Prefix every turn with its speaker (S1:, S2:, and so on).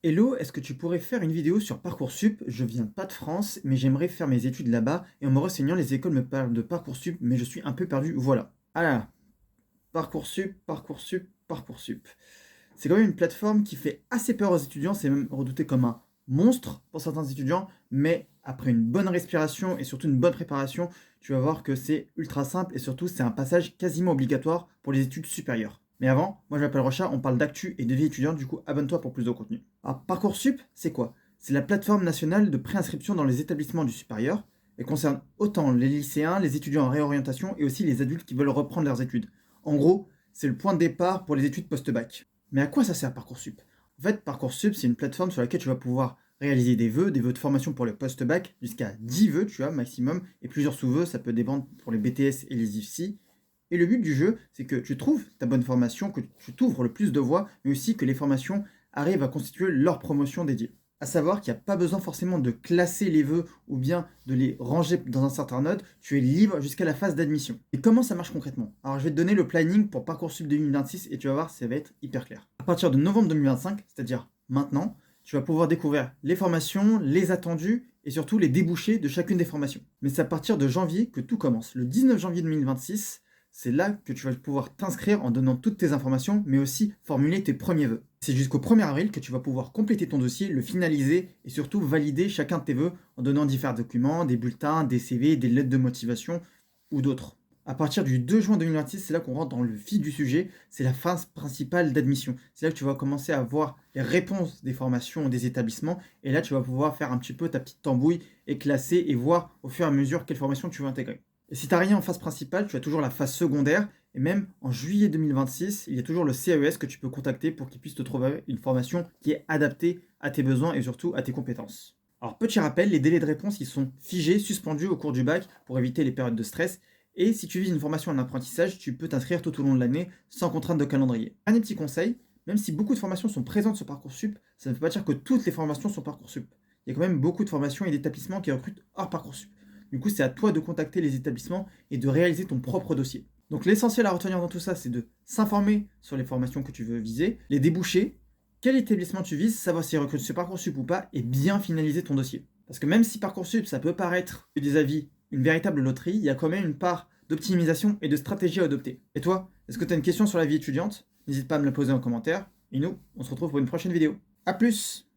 S1: Hello, est-ce que tu pourrais faire une vidéo sur Parcoursup? Je viens pas de France, mais j'aimerais faire mes études là-bas et en me renseignant, les écoles me parlent de Parcoursup, mais je suis un peu perdu. Voilà. Ah là, Parcoursup, Parcoursup, Parcoursup. C'est quand même une plateforme qui fait assez peur aux étudiants, c'est même redouté comme un monstre pour certains étudiants, mais après une bonne respiration et surtout une bonne préparation, tu vas voir que c'est ultra simple et surtout c'est un passage quasiment obligatoire pour les études supérieures. Mais avant, moi je m'appelle Rocha, on parle d'actu et de vie étudiante, du coup abonne-toi pour plus de contenu. Alors Parcoursup, c'est quoi? C'est la plateforme nationale de préinscription dans les établissements du supérieur et concerne autant les lycéens, les étudiants en réorientation et aussi les adultes qui veulent reprendre leurs études. En gros, c'est le point de départ pour les études post-bac. Mais à quoi ça sert Parcoursup? En fait, Parcoursup, c'est une plateforme sur laquelle tu vas pouvoir réaliser des vœux de formation pour le post-bac, jusqu'à 10 vœux, tu vois, maximum, et plusieurs sous-vœux, ça peut dépendre pour les BTS et les IFSI. Et le but du jeu, c'est que tu trouves ta bonne formation, que tu t'ouvres le plus de voies, mais aussi que les formations arrivent à constituer leur promotion dédiée. À savoir qu'il n'y a pas besoin forcément de classer les vœux ou bien de les ranger dans un certain ordre, tu es libre jusqu'à la phase d'admission. Et comment ça marche concrètement? Alors je vais te donner le planning pour Parcoursup 2026 et tu vas voir, ça va être hyper clair. À partir de novembre 2025, c'est-à-dire maintenant, tu vas pouvoir découvrir les formations, les attendus et surtout les débouchés de chacune des formations. Mais c'est à partir de janvier que tout commence. Le 19 janvier 2026, c'est là que tu vas pouvoir t'inscrire en donnant toutes tes informations, mais aussi formuler tes premiers vœux. C'est jusqu'au 1er avril que tu vas pouvoir compléter ton dossier, le finaliser et surtout valider chacun de tes vœux en donnant différents documents, des bulletins, des CV, des lettres de motivation ou d'autres. À partir du 2 juin 2026, c'est là qu'on rentre dans le vif du sujet, c'est la phase principale d'admission. C'est là que tu vas commencer à voir les réponses des formations des établissements et là tu vas pouvoir faire un petit peu ta petite tambouille et classer et voir au fur et à mesure quelle formation tu veux intégrer. Et si tu n'as rien en phase principale, tu as toujours la phase secondaire. Et même en juillet 2026, il y a toujours le CES que tu peux contacter pour qu'il puisse te trouver une formation qui est adaptée à tes besoins et surtout à tes compétences. Alors, petit rappel, les délais de réponse ils sont figés, suspendus au cours du bac pour éviter les périodes de stress. Et si tu vises une formation en apprentissage, tu peux t'inscrire tout au long de l'année sans contrainte de calendrier. Dernier petit conseil, même si beaucoup de formations sont présentes sur Parcoursup, ça ne veut pas dire que toutes les formations sont Parcoursup. Il y a quand même beaucoup de formations et d'établissements qui recrutent hors Parcoursup. Du coup, c'est à toi de contacter les établissements et de réaliser ton propre dossier. Donc l'essentiel à retenir dans tout ça, c'est de s'informer sur les formations que tu veux viser, les débouchés, quel établissement tu vises, savoir s'il recrute sur Parcoursup ou pas, et bien finaliser ton dossier. Parce que même si Parcoursup, ça peut paraître des avis, une véritable loterie, il y a quand même une part d'optimisation et de stratégie à adopter. Et toi, est-ce que tu as une question sur la vie étudiante? N'hésite pas à me la poser en commentaire. Et nous, on se retrouve pour une prochaine vidéo. A plus!